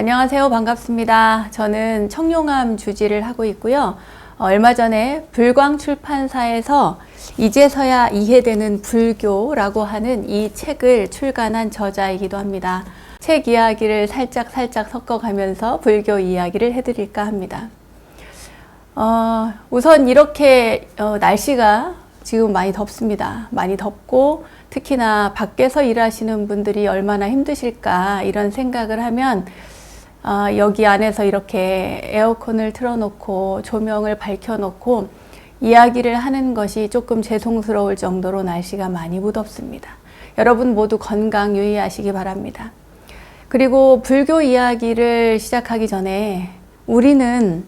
안녕하세요. 반갑습니다. 저는 청룡암 주지를 하고 있고요. 얼마 전에 불광출판사에서 이제서야 이해되는 불교라고 하는 이 책을 출간한 저자이기도 합니다. 책 이야기를 살짝 섞어가면서 불교 이야기를 해드릴까 합니다. 우선 이렇게 날씨가 지금 많이 덥습니다. 많이 덥고 특히나 밖에서 일하시는 분들이 얼마나 힘드실까 이런 생각을 하면 여기 안에서 이렇게 에어컨을 틀어놓고 조명을 밝혀놓고 이야기를 하는 것이 조금 죄송스러울 정도로 날씨가 많이 무덥습니다. 여러분 모두 건강 유의하시기 바랍니다. 그리고 불교 이야기를 시작하기 전에 우리는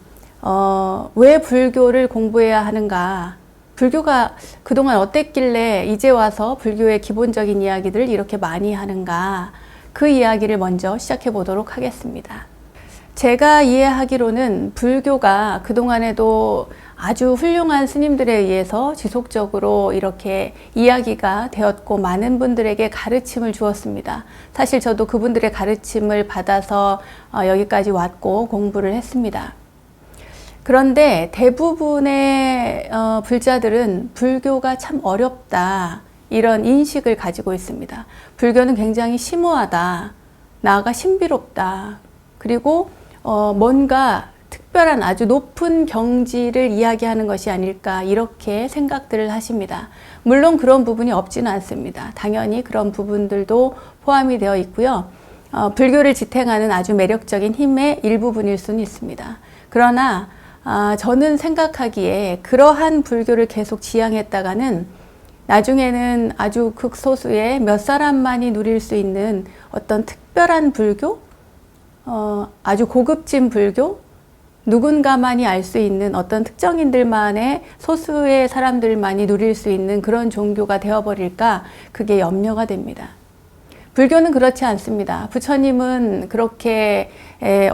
왜 불교를 공부해야 하는가, 불교가 그동안 어땠길래 이제 와서 불교의 기본적인 이야기들을 이렇게 많이 하는가, 그 이야기를 먼저 시작해 보도록 하겠습니다. 제가 이해하기로는 불교가 그동안에도 아주 훌륭한 스님들에 의해서 지속적으로 이렇게 이야기가 되었고 많은 분들에게 가르침을 주었습니다. 사실 저도 그분들의 가르침을 받아서 여기까지 왔고 공부를 했습니다. 그런데 대부분의 불자들은 불교가 참 어렵다, 이런 인식을 가지고 있습니다. 불교는 굉장히 심오하다, 나아가 신비롭다, 그리고 뭔가 특별한 아주 높은 경지를 이야기하는 것이 아닐까, 이렇게 생각들을 하십니다. 물론 그런 부분이 없지는 않습니다. 당연히 그런 부분들도 포함이 되어 있고요. 불교를 지탱하는 아주 매력적인 힘의 일부분일 수는 있습니다. 그러나 저는 생각하기에 그러한 불교를 계속 지향했다가는 나중에는 아주 극소수의 몇 사람만이 누릴 수 있는 어떤 특별한 불교, 아주 고급진 불교, 누군가만이 알 수 있는 어떤 특정인들만의 소수의 사람들만이 누릴 수 있는 그런 종교가 되어버릴까, 그게 염려가 됩니다. 불교는 그렇지 않습니다. 부처님은 그렇게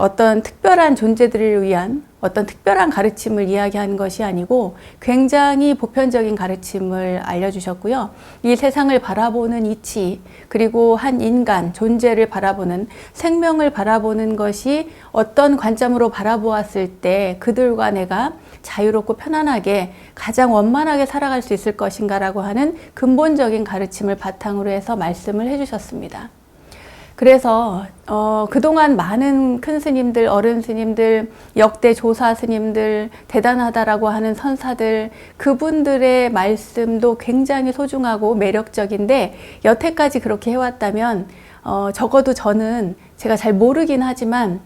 어떤 특별한 존재들을 위한 어떤 특별한 가르침을 이야기하는 것이 아니고 굉장히 보편적인 가르침을 알려주셨고요. 이 세상을 바라보는 이치, 그리고 한 인간, 존재를 바라보는, 생명을 바라보는 것이 어떤 관점으로 바라보았을 때 그들과 내가 자유롭고 편안하게 가장 원만하게 살아갈 수 있을 것인가라고 하는 근본적인 가르침을 바탕으로 해서 말씀을 해주셨습니다. 그래서 그동안 많은 큰 스님들, 어른 스님들, 역대 조사 스님들, 대단하다라고 하는 선사들, 그분들의 말씀도 굉장히 소중하고 매력적인데 여태까지 그렇게 해왔다면 적어도 저는, 제가 잘 모르긴 하지만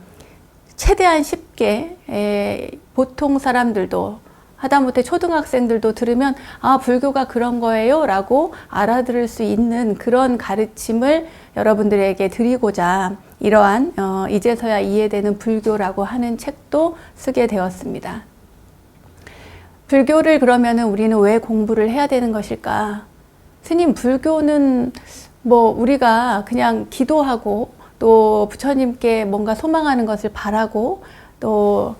최대한 쉽게 보통 사람들도, 하다못해 초등학생들도 들으면 불교가 그런 거예요 라고 알아들을 수 있는 그런 가르침을 여러분들에게 드리고자 이러한 이제서야 이해되는 불교라고 하는 책도 쓰게 되었습니다. 불교를 그러면은 우리는 왜 공부를 해야 되는 것일까? 스님, 불교는 뭐 우리가 그냥 기도하고 또 부처님께 뭔가 소망하는 것을 바라고 또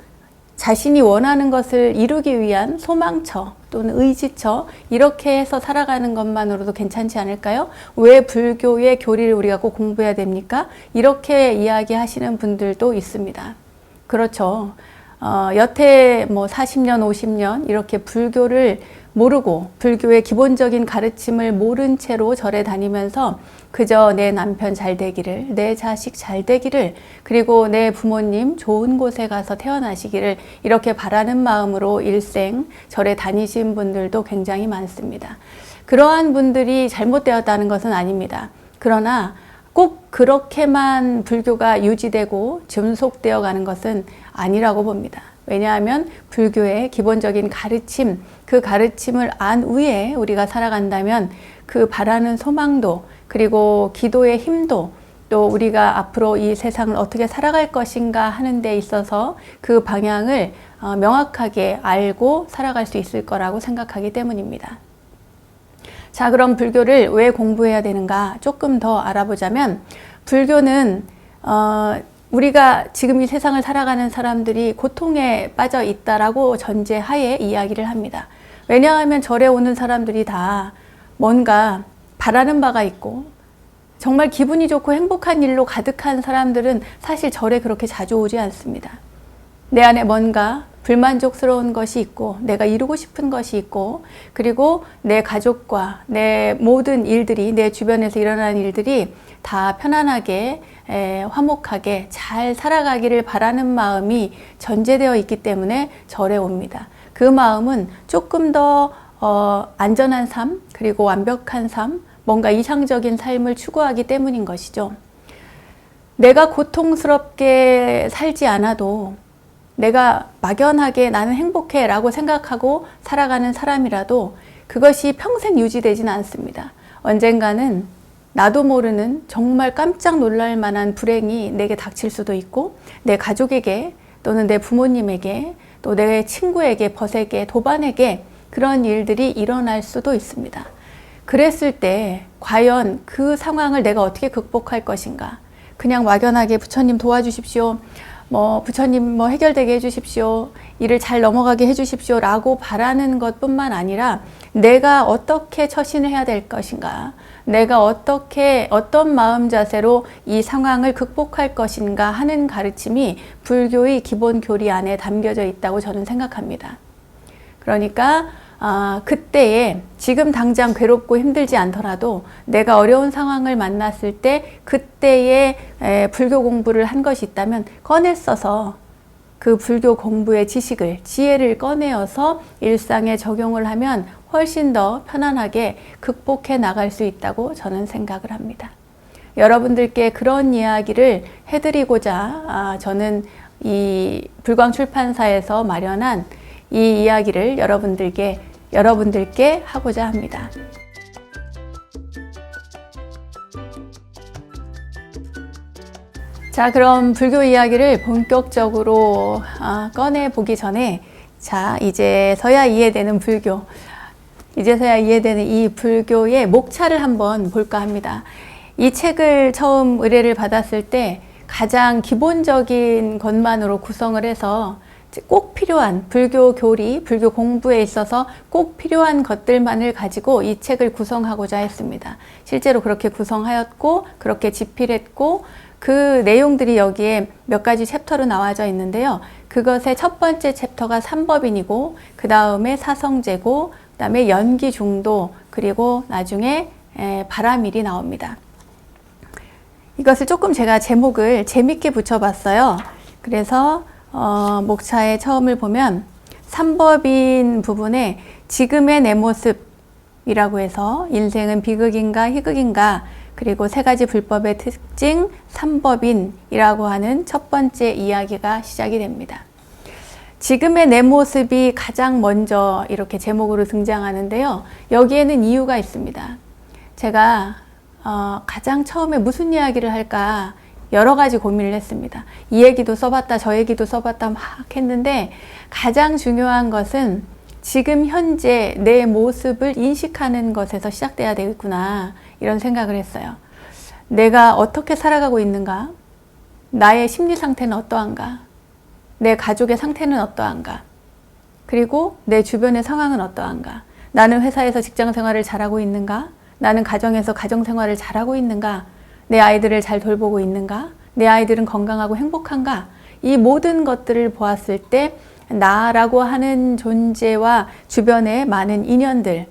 자신이 원하는 것을 이루기 위한 소망처 또는 의지처, 이렇게 해서 살아가는 것만으로도 괜찮지 않을까요? 왜 불교의 교리를 우리가 꼭 공부해야 됩니까? 이렇게 이야기하시는 분들도 있습니다. 그렇죠. 여태 40년, 50년 이렇게 불교를 모르고 불교의 기본적인 가르침을 모른 채로 절에 다니면서 그저 내 남편 잘 되기를, 내 자식 잘 되기를, 그리고 내 부모님 좋은 곳에 가서 태어나시기를 이렇게 바라는 마음으로 일생 절에 다니신 분들도 굉장히 많습니다. 그러한 분들이 잘못되었다는 것은 아닙니다. 그러나 꼭 그렇게만 불교가 유지되고 존속되어 가는 것은 아니라고 봅니다. 왜냐하면 불교의 기본적인 가르침, 그 가르침을 안 후에 우리가 살아간다면 그 바라는 소망도, 그리고 기도의 힘도, 또 우리가 앞으로 이 세상을 어떻게 살아갈 것인가 하는 데 있어서 그 방향을 명확하게 알고 살아갈 수 있을 거라고 생각하기 때문입니다. 자, 그럼 불교를 왜 공부해야 되는가 조금 더 알아보자면, 불교는 우리가 지금 이 세상을 살아가는 사람들이 고통에 빠져 있다라고 전제하에 이야기를 합니다. 왜냐하면 절에 오는 사람들이 다 뭔가 바라는 바가 있고 정말 기분이 좋고 행복한 일로 가득한 사람들은 사실 절에 그렇게 자주 오지 않습니다. 내 안에 뭔가 불만족스러운 것이 있고 내가 이루고 싶은 것이 있고 그리고 내 가족과 내 모든 일들이 내 주변에서 일어나는 일들이 다 편안하게 화목하게 잘 살아가기를 바라는 마음이 전제되어 있기 때문에 절에 옵니다. 그 마음은 조금 더 안전한 삶 그리고 완벽한 삶 뭔가 이상적인 삶을 추구하기 때문인 것이죠. 내가 고통스럽게 살지 않아도 내가 막연하게 나는 행복해 라고 생각하고 살아가는 사람이라도 그것이 평생 유지되지는 않습니다. 언젠가는 나도 모르는 정말 깜짝 놀랄 만한 불행이 내게 닥칠 수도 있고 내 가족에게 또는 내 부모님에게 또 내 친구에게 벗에게 도반에게 그런 일들이 일어날 수도 있습니다. 그랬을 때 과연 그 상황을 내가 어떻게 극복할 것인가? 그냥 막연하게 부처님 도와주십시오. 부처님 해결되게 해주십시오. 일을 잘 넘어가게 해주십시오. 라고 바라는 것뿐만 아니라 내가 어떻게 처신을 해야 될 것인가? 내가 어떤 마음 자세로 이 상황을 극복할 것인가 하는 가르침이 불교의 기본 교리 안에 담겨져 있다고 저는 생각합니다. 그러니까 그때에 지금 당장 괴롭고 힘들지 않더라도 내가 어려운 상황을 만났을 때 그때에 불교 공부를 한 것이 있다면 꺼내 써서 그 불교 공부의 지식을 지혜를 꺼내어서 일상에 적용을 하면 훨씬 더 편안하게 극복해 나갈 수 있다고 저는 생각을 합니다. 여러분들께 그런 이야기를 해드리고자 저는 이 불광출판사에서 마련한 이 이야기를 여러분들께 하고자 합니다. 자, 그럼 불교 이야기를 본격적으로 꺼내보기 전에 이제서야 이해되는 불교, 이제서야 이해되는 이 불교의 목차를 한번 볼까 합니다. 이 책을 처음 의뢰를 받았을 때 가장 기본적인 것만으로 구성을 해서 꼭 필요한 불교 교리, 불교 공부에 있어서 꼭 필요한 것들만을 가지고 이 책을 구성하고자 했습니다. 실제로 그렇게 구성하였고 그렇게 집필했고 그 내용들이 여기에 몇 가지 챕터로 나와져 있는데요. 그것의 첫 번째 챕터가 삼법인이고 그 다음에 사성제고 그 다음에 연기중도 그리고 나중에 바라밀이 나옵니다. 이것을 조금 제가 제목을 재밌게 붙여봤어요. 그래서 목차의 처음을 보면 삼법인 부분에 지금의 내 모습이라고 해서 인생은 비극인가 희극인가 그리고 세 가지 불법의 특징 삼법인이라고 하는 첫 번째 이야기가 시작이 됩니다. 지금의 내 모습이 가장 먼저 이렇게 제목으로 등장하는데요. 여기에는 이유가 있습니다. 제가 가장 처음에 무슨 이야기를 할까 여러 가지 고민을 했습니다. 이 얘기도 써봤다 저 얘기도 써봤다 막 했는데 가장 중요한 것은 지금 현재 내 모습을 인식하는 것에서 시작돼야 되겠구나 이런 생각을 했어요. 내가 어떻게 살아가고 있는가? 나의 심리 상태는 어떠한가? 내 가족의 상태는 어떠한가? 그리고 내 주변의 상황은 어떠한가? 나는 회사에서 직장 생활을 잘하고 있는가? 나는 가정에서 가정 생활을 잘하고 있는가? 내 아이들을 잘 돌보고 있는가? 내 아이들은 건강하고 행복한가? 이 모든 것들을 보았을 때 나라고 하는 존재와 주변의 많은 인연들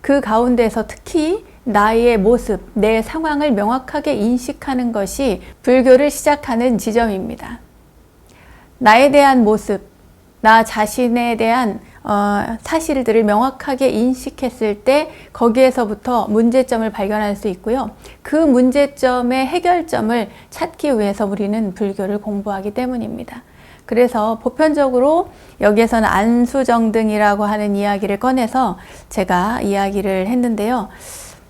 그 가운데서 특히 나의 모습, 내 상황을 명확하게 인식하는 것이 불교를 시작하는 지점입니다. 나에 대한 모습, 나 자신에 대한 사실들을 명확하게 인식했을 때 거기에서부터 문제점을 발견할 수 있고요. 그 문제점의 해결점을 찾기 위해서 우리는 불교를 공부하기 때문입니다. 그래서 보편적으로 여기에서는 안수정등이라고 하는 이야기를 꺼내서 제가 이야기를 했는데요.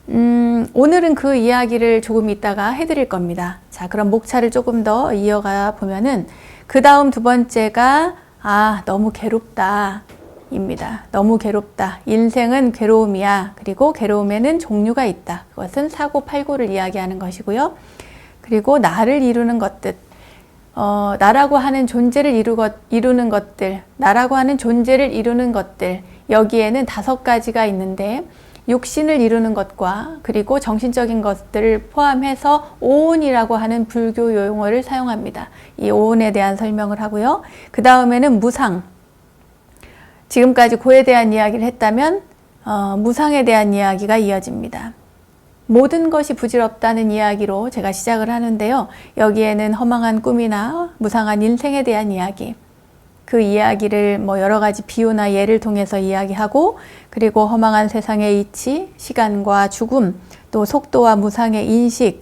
오늘은 그 이야기를 조금 이따가 해드릴 겁니다. 자, 그럼 목차를 조금 더 이어가 보면은 그 다음 두 번째가 너무 괴롭다 입니다. 너무 괴롭다. 인생은 괴로움이야. 그리고 괴로움에는 종류가 있다. 그것은 사고팔고를 이야기하는 것이고요. 그리고 나를 이루는 것들, 나라고 하는 존재를 이루는 것들, 나라고 하는 존재를 이루는 것들, 여기에는 5가지가 있는데 육신을 이루는 것과 그리고 정신적인 것들을 포함해서 오온이라고 하는 불교 용어를 사용합니다. 이 오온에 대한 설명을 하고요. 그 다음에는 무상. 지금까지 고에 대한 이야기를 했다면 무상에 대한 이야기가 이어집니다. 모든 것이 부질없다는 이야기로 제가 시작을 하는데요. 여기에는 허망한 꿈이나 무상한 인생에 대한 이야기, 그 이야기를 뭐 여러 가지 비유나 예를 통해서 이야기하고, 그리고 허망한 세상의 이치, 시간과 죽음, 또 속도와 무상의 인식,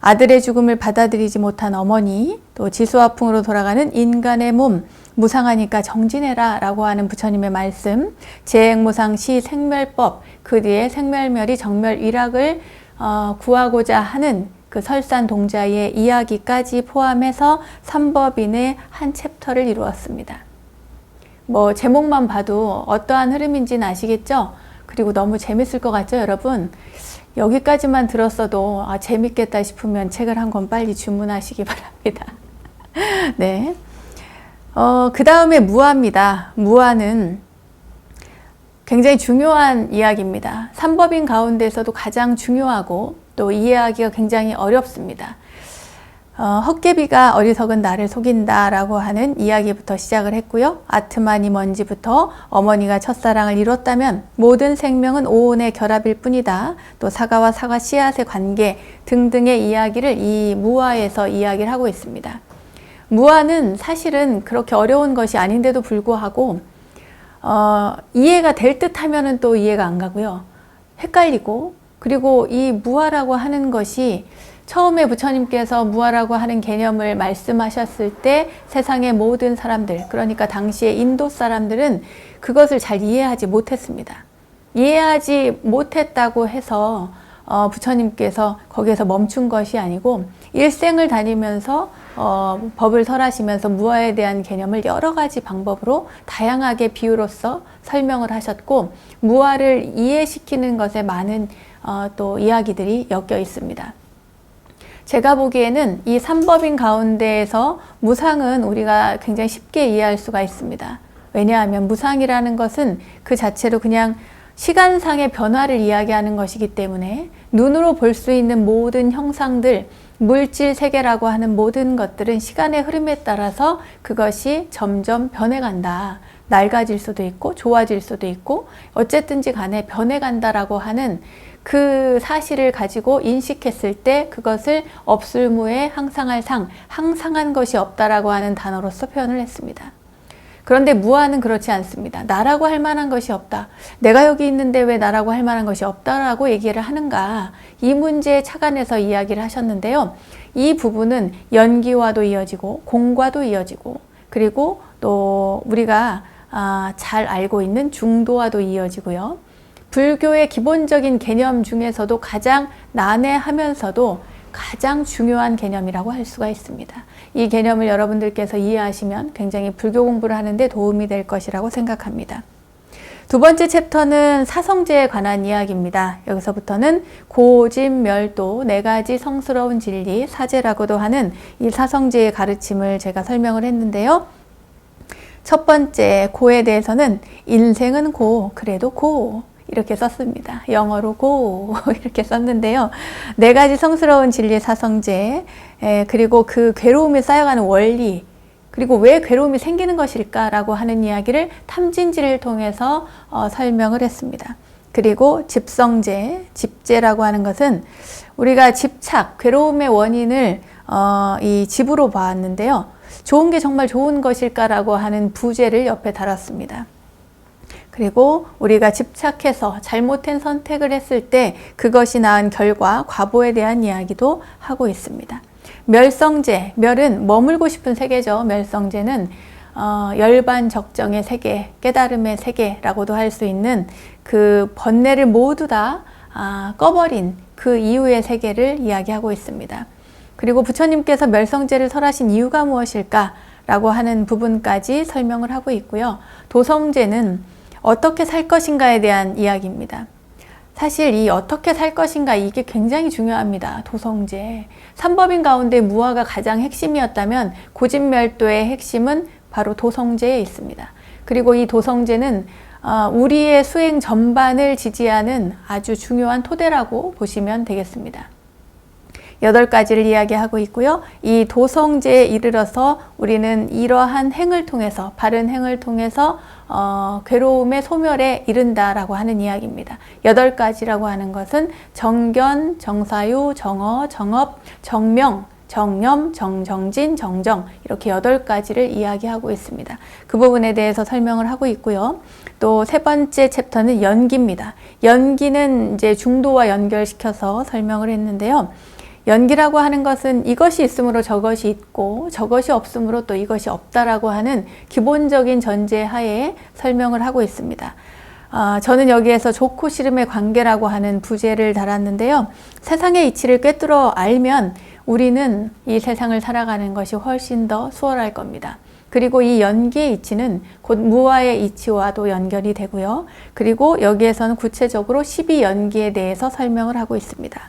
아들의 죽음을 받아들이지 못한 어머니, 또 지수화풍으로 돌아가는 인간의 몸, 무상하니까 정진해라 라고 하는 부처님의 말씀, 재행무상시 생멸법, 그 뒤에 생멸멸이 정멸위락을 구하고자 하는 그 설산동자의 이야기까지 포함해서 삼법인의 한 챕터를 이루었습니다. 뭐 제목만 봐도 어떠한 흐름인지는 아시겠죠? 그리고 너무 재밌을 것 같죠, 여러분? 여기까지만 들었어도 재밌겠다 싶으면 책을 한 권 빨리 주문하시기 바랍니다. 네. 그 다음에 무아입니다. 무아는 굉장히 중요한 이야기입니다. 삼법인 가운데서도 가장 중요하고 또 이해하기가 굉장히 어렵습니다. 헛개비가 어리석은 나를 속인다 라고 하는 이야기부터 시작을 했고요. 아트만이 뭔지부터 어머니가 첫사랑을 이뤘다면 모든 생명은 오온의 결합일 뿐이다. 또 사과와 사과 씨앗의 관계 등등의 이야기를 이 무아에서 이야기를 하고 있습니다. 무아는 사실은 그렇게 어려운 것이 아닌데도 불구하고 이해가 될 듯 하면은 또 이해가 안 가고요. 헷갈리고, 그리고 이 무아라고 하는 것이 처음에 부처님께서 무아라고 하는 개념을 말씀하셨을 때 세상의 모든 사람들, 그러니까 당시의 인도 사람들은 그것을 잘 이해하지 못했습니다. 이해하지 못했다고 해서 부처님께서 거기에서 멈춘 것이 아니고 일생을 다니면서 법을 설하시면서 무아에 대한 개념을 여러 가지 방법으로 다양하게 비유로서 설명을 하셨고, 무아를 이해시키는 것에 많은 또 이야기들이 엮여 있습니다. 제가 보기에는 이 삼법인 가운데에서 무상은 우리가 굉장히 쉽게 이해할 수가 있습니다. 왜냐하면 무상이라는 것은 그 자체로 그냥 시간상의 변화를 이야기하는 것이기 때문에 눈으로 볼 수 있는 모든 형상들, 물질 세계라고 하는 모든 것들은 시간의 흐름에 따라서 그것이 점점 변해간다. 낡아질 수도 있고 좋아질 수도 있고 어쨌든지 간에 변해간다라고 하는 그 사실을 가지고 인식했을 때 그것을 없을무에 항상할 상, 항상한 것이 없다라고 하는 단어로서 표현을 했습니다. 그런데 무아는 그렇지 않습니다. 나라고 할 만한 것이 없다. 내가 여기 있는데 왜 나라고 할 만한 것이 없다라고 얘기를 하는가. 이 문제에 착안해서 이야기를 하셨는데요. 이 부분은 연기와도 이어지고 공과도 이어지고, 그리고 또 우리가 잘 알고 있는 중도와도 이어지고요. 불교의 기본적인 개념 중에서도 가장 난해하면서도 가장 중요한 개념이라고 할 수가 있습니다. 이 개념을 여러분들께서 이해하시면 굉장히 불교 공부를 하는데 도움이 될 것이라고 생각합니다. 두 번째 챕터는 사성제에 관한 이야기입니다. 여기서부터는 고진멸도 네 가지 성스러운 진리, 사제라고도 하는 이 사성제의 가르침을 제가 설명을 했는데요. 첫 번째 고에 대해서는 인생은 고, 그래도 고 이렇게 썼습니다. 영어로 고 이렇게 썼는데요. 네 가지 성스러운 진리 사성제, 그리고 그 괴로움이 쌓여가는 원리, 그리고 왜 괴로움이 생기는 것일까라고 하는 이야기를 탐진지를 통해서 설명을 했습니다. 그리고 집성제, 집제라고 하는 것은 우리가 집착, 괴로움의 원인을 이 집으로 봤는데요. 좋은 게 정말 좋은 것일까라고 하는 부제를 옆에 달았습니다. 그리고 우리가 집착해서 잘못된 선택을 했을 때 그것이 낳은 결과, 과보에 대한 이야기도 하고 있습니다. 멸성제, 멸은 머물고 싶은 세계죠. 멸성제는 열반적정의 세계, 깨달음의 세계라고도 할 수 있는 그 번뇌를 모두 다 꺼버린 그 이후의 세계를 이야기하고 있습니다. 그리고 부처님께서 멸성제를 설하신 이유가 무엇일까라고 하는 부분까지 설명을 하고 있고요. 도성제는 어떻게 살 것인가에 대한 이야기입니다. 사실 이 어떻게 살 것인가 이게 굉장히 중요합니다. 도성제. 삼법인 가운데 무아가 가장 핵심이었다면 고진멸도의 핵심은 바로 도성제에 있습니다. 그리고 이 도성제는 우리의 수행 전반을 지지하는 아주 중요한 토대라고 보시면 되겠습니다. 8가지를 이야기하고 있고요. 이 도성제에 이르러서 우리는 이러한 행을 통해서, 바른 행을 통해서 괴로움의 소멸에 이른다라고 하는 이야기입니다. 8가지라고 하는 것은 정견, 정사유, 정어, 정업, 정명, 정념, 정정진, 정정, 이렇게 8가지를 이야기하고 있습니다. 그 부분에 대해서 설명을 하고 있고요. 또 3번째 챕터는 연기입니다. 연기는 이제 중도와 연결시켜서 설명을 했는데요. 연기라고 하는 것은 이것이 있으므로 저것이 있고 저것이 없으므로 또 이것이 없다라고 하는 기본적인 전제하에 설명을 하고 있습니다. 저는 여기에서 좋고 싫음의 관계라고 하는 부제를 달았는데요. 세상의 이치를 꿰뚫어 알면 우리는 이 세상을 살아가는 것이 훨씬 더 수월할 겁니다. 그리고 이 연기의 이치는 곧 무아의 이치와도 연결이 되고요. 그리고 여기에서는 구체적으로 12연기에 대해서 설명을 하고 있습니다.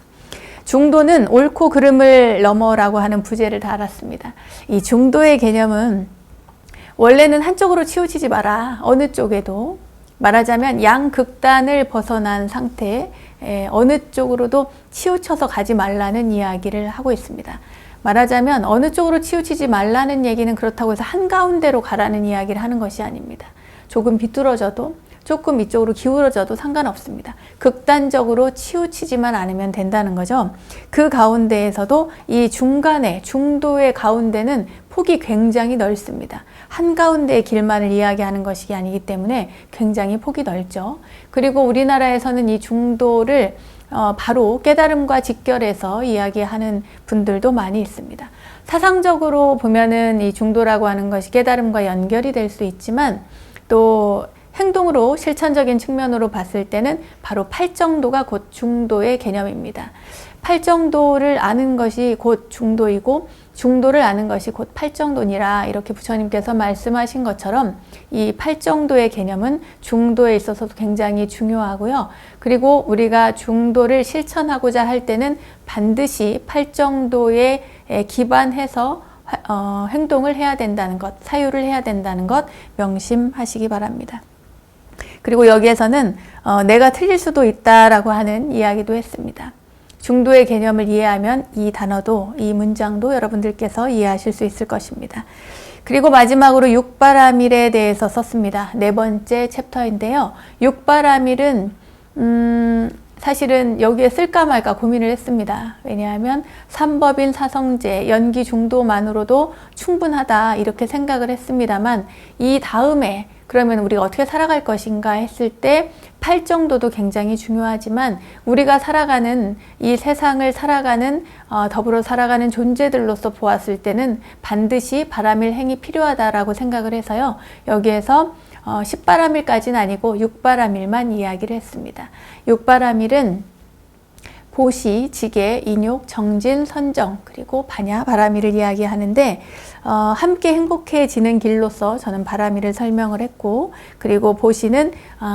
중도는 옳고 그름을 넘어라고 하는 부제를 달았습니다. 이 중도의 개념은 원래는 한쪽으로 치우치지 마라. 어느 쪽에도. 말하자면 양극단을 벗어난 상태, 어느 쪽으로도 치우쳐서 가지 말라는 이야기를 하고 있습니다. 말하자면 어느 쪽으로 치우치지 말라는 얘기는 그렇다고 해서 한가운데로 가라는 이야기를 하는 것이 아닙니다. 조금 비뚤어져도 조금 이쪽으로 기울어져도 상관없습니다. 극단적으로 치우치지만 않으면 된다는 거죠. 그 가운데에서도 이 중간에, 중도의 가운데는 폭이 굉장히 넓습니다. 한가운데의 길만을 이야기하는 것이 아니기 때문에 굉장히 폭이 넓죠. 그리고 우리나라에서는 이 중도를 바로 깨달음과 직결해서 이야기하는 분들도 많이 있습니다. 사상적으로 보면은 이 중도라고 하는 것이 깨달음과 연결이 될 수 있지만 또 행동으로 실천적인 측면으로 봤을 때는 바로 팔정도가 곧 중도의 개념입니다. 팔정도를 아는 것이 곧 중도이고 중도를 아는 것이 곧 팔정도니라 이렇게 부처님께서 말씀하신 것처럼 이 팔정도의 개념은 중도에 있어서도 굉장히 중요하고요. 그리고 우리가 중도를 실천하고자 할 때는 반드시 팔정도에 기반해서 행동을 해야 된다는 것, 사유를 해야 된다는 것 명심하시기 바랍니다. 그리고 여기에서는 내가 틀릴 수도 있다라고 하는 이야기도 했습니다. 중도의 개념을 이해하면 이 단어도, 이 문장도 여러분들께서 이해하실 수 있을 것입니다. 그리고 마지막으로 육바라밀에 대해서 썼습니다. 4번째 챕터인데요. 육바라밀은 사실은 여기에 쓸까 말까 고민을 했습니다. 왜냐하면 삼법인 사성제, 연기 중도만으로도 충분하다 이렇게 생각을 했습니다만 이 다음에 그러면 우리가 어떻게 살아갈 것인가 했을 때 팔정도도 굉장히 중요하지만 우리가 살아가는 이 세상을 살아가는 더불어 살아가는 존재들로서 보았을 때는 반드시 바라밀 행이 필요하다라고 생각을 해서요. 여기에서 10바라밀까지는 아니고 6바라밀만 이야기를 했습니다. 6바라밀은 보시, 지계, 인욕, 정진, 선정, 그리고 반야, 바라밀을 이야기하는데 함께 행복해지는 길로서 저는 바라밀을 설명을 했고 그리고 보시는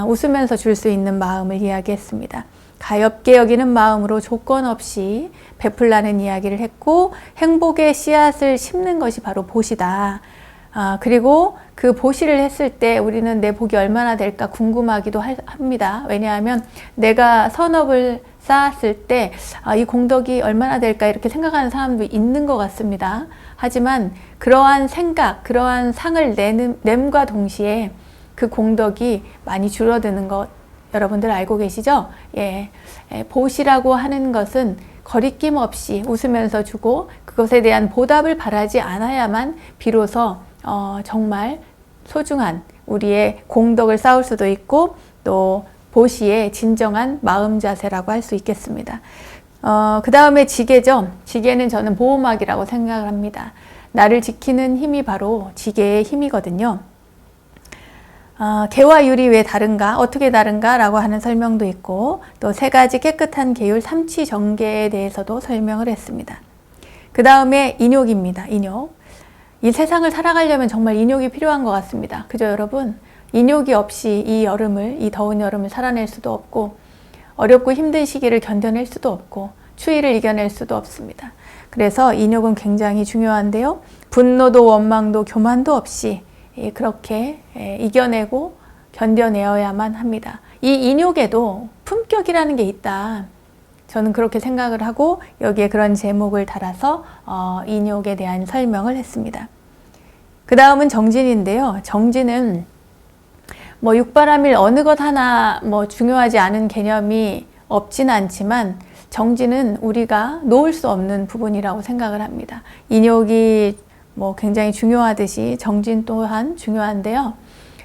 웃으면서 줄 수 있는 마음을 이야기했습니다. 가엾게 여기는 마음으로 조건 없이 베풀라는 이야기를 했고 행복의 씨앗을 심는 것이 바로 보시다. 그리고 그 보시를 했을 때 우리는 내 복이 얼마나 될까 궁금하기도 합니다. 왜냐하면 내가 선업을 쌓았을 때 이 공덕이 얼마나 될까 이렇게 생각하는 사람도 있는 것 같습니다. 하지만 그러한 생각, 그러한 상을 냄과 동시에 그 공덕이 많이 줄어드는 것 여러분들 알고 계시죠? 예, 보시라고 하는 것은 거리낌 없이 웃으면서 주고 그것에 대한 보답을 바라지 않아야만 비로소 정말 소중한 우리의 공덕을 쌓을 수도 있고 또 보시의 진정한 마음 자세라고 할 수 있겠습니다. 그 다음에 지계죠. 지계는 저는 보호막이라고 생각을 합니다. 나를 지키는 힘이 바로 지계의 힘이거든요. 개와 율이 왜 다른가? 어떻게 다른가? 라고 하는 설명도 있고 또 3가지 깨끗한 계율 삼치정계에 대해서도 설명을 했습니다. 그 다음에 인욕입니다. 인욕. 이 세상을 살아가려면 정말 인욕이 필요한 것 같습니다. 그죠 여러분? 인욕이 없이 이 더운 여름을 살아낼 수도 없고 어렵고 힘든 시기를 견뎌낼 수도 없고 추위를 이겨낼 수도 없습니다. 그래서 인욕은 굉장히 중요한데요. 분노도 원망도 교만도 없이 그렇게 이겨내고 견뎌내어야만 합니다. 이 인욕에도 품격이라는 게 있다. 저는 그렇게 생각을 하고 여기에 그런 제목을 달아서 인욕에 대한 설명을 했습니다. 그 다음은 정진인데요. 정진은 뭐 육바람일 어느 것 하나 뭐 중요하지 않은 개념이 없진 않지만 정진은 우리가 놓을 수 없는 부분이라고 생각을 합니다. 인욕이 뭐 굉장히 중요하듯이 정진 또한 중요한데요.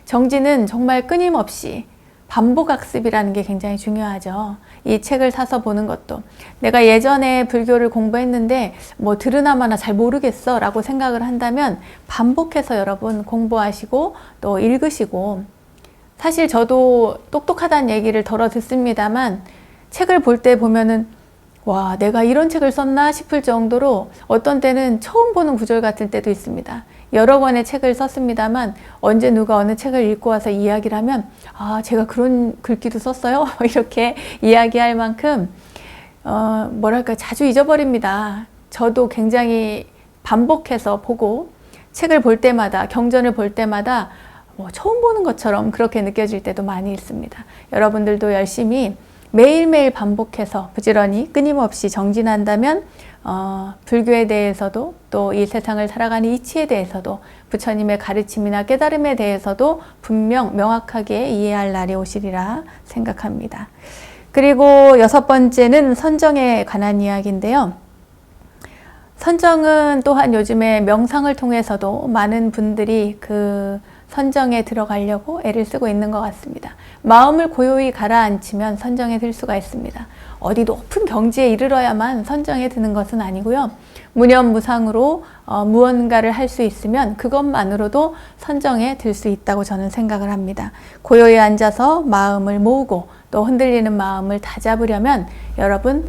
정진은 정말 끊임없이 반복학습이라는 게 굉장히 중요하죠. 이 책을 사서 보는 것도 내가 예전에 불교를 공부했는데 뭐 들으나마나 잘 모르겠어 라고 생각을 한다면 반복해서 여러분 공부하시고 또 읽으시고, 사실 저도 똑똑하다는 얘기를 덜어 듣습니다만 책을 볼 때 보면은 와, 내가 이런 책을 썼나 싶을 정도로 어떤 때는 처음 보는 구절 같은 때도 있습니다. 여러 권의 책을 썼습니다만 언제 누가 어느 책을 읽고 와서 이야기를 하면 아, 제가 그런 글귀도 썼어요? 이렇게 이야기할 만큼 뭐랄까 자주 잊어버립니다. 저도 굉장히 반복해서 보고 책을 볼 때마다, 경전을 볼 때마다 처음 보는 것처럼 그렇게 느껴질 때도 많이 있습니다. 여러분들도 열심히 매일매일 반복해서 부지런히 끊임없이 정진한다면 불교에 대해서도 또 이 세상을 살아가는 이치에 대해서도 부처님의 가르침이나 깨달음에 대해서도 분명 명확하게 이해할 날이 오시리라 생각합니다. 그리고 6번째는 선정에 관한 이야기인데요. 선정은 또한 요즘에 명상을 통해서도 많은 분들이 그 선정에 들어가려고 애를 쓰고 있는 것 같습니다. 마음을 고요히 가라앉히면 선정에 들 수가 있습니다. 어디 높은 경지에 이르러야만 선정에 드는 것은 아니고요. 무념무상으로 무언가를 할 수 있으면 그것만으로도 선정에 들 수 있다고 저는 생각을 합니다. 고요히 앉아서 마음을 모으고 또 흔들리는 마음을 다잡으려면 여러분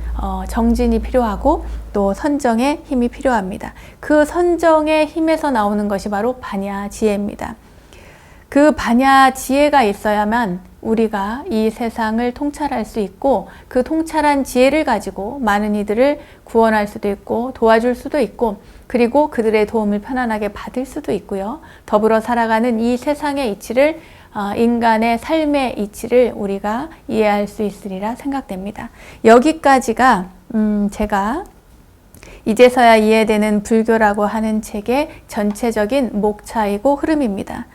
정진이 필요하고 또 선정의 힘이 필요합니다. 그 선정의 힘에서 나오는 것이 바로 반야지혜입니다. 그 반야지혜가 있어야만 우리가 이 세상을 통찰할 수 있고 그 통찰한 지혜를 가지고 많은 이들을 구원할 수도 있고 도와줄 수도 있고 그리고 그들의 도움을 편안하게 받을 수도 있고요. 더불어 살아가는 이 세상의 이치를 인간의 삶의 이치를 우리가 이해할 수 있으리라 생각됩니다. 여기까지가 제가 이제서야 이해되는 불교라고 하는 책의 전체적인 목차이고 흐름입니다.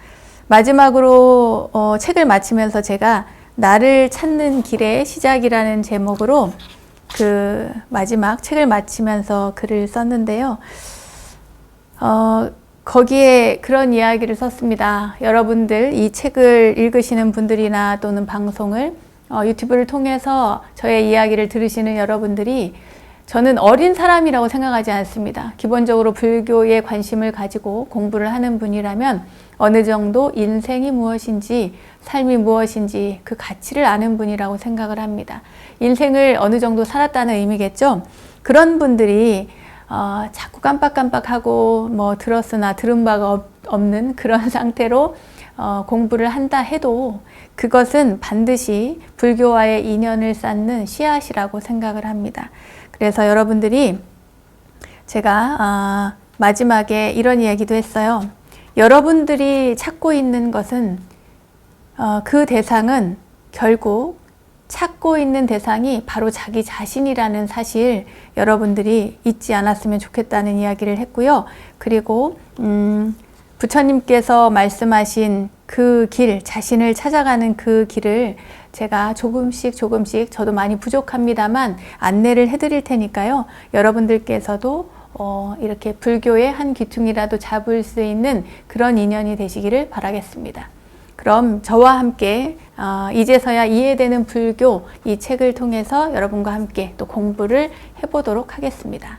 마지막으로 책을 마치면서 제가 나를 찾는 길의 시작이라는 제목으로 그 마지막 책을 마치면서 글을 썼는데요. 거기에 그런 이야기를 썼습니다. 여러분들 이 책을 읽으시는 분들이나 또는 방송을 유튜브를 통해서 저의 이야기를 들으시는 여러분들이 저는 어린 사람이라고 생각하지 않습니다. 기본적으로 불교에 관심을 가지고 공부를 하는 분이라면 어느 정도 인생이 무엇인지 삶이 무엇인지 그 가치를 아는 분이라고 생각을 합니다. 인생을 어느 정도 살았다는 의미겠죠. 그런 분들이 자꾸 깜빡깜빡하고 뭐 들었으나 들은 바가 없는 그런 상태로 공부를 한다 해도 그것은 반드시 불교와의 인연을 쌓는 씨앗이라고 생각을 합니다. 그래서 여러분들이 제가 마지막에 이런 이야기도 했어요. 여러분들이 찾고 있는 것은 그 대상은 결국 찾고 있는 대상이 바로 자기 자신이라는 사실 여러분들이 잊지 않았으면 좋겠다는 이야기를 했고요. 그리고 부처님께서 말씀하신 그 길, 자신을 찾아가는 그 길을 제가 조금씩 저도 많이 부족합니다만 안내를 해드릴 테니까요. 여러분들께서도 이렇게 불교의 한 귀퉁이라도 잡을 수 있는 그런 인연이 되시기를 바라겠습니다. 그럼 저와 함께 이제서야 이해되는 불교 이 책을 통해서 여러분과 함께 또 공부를 해보도록 하겠습니다.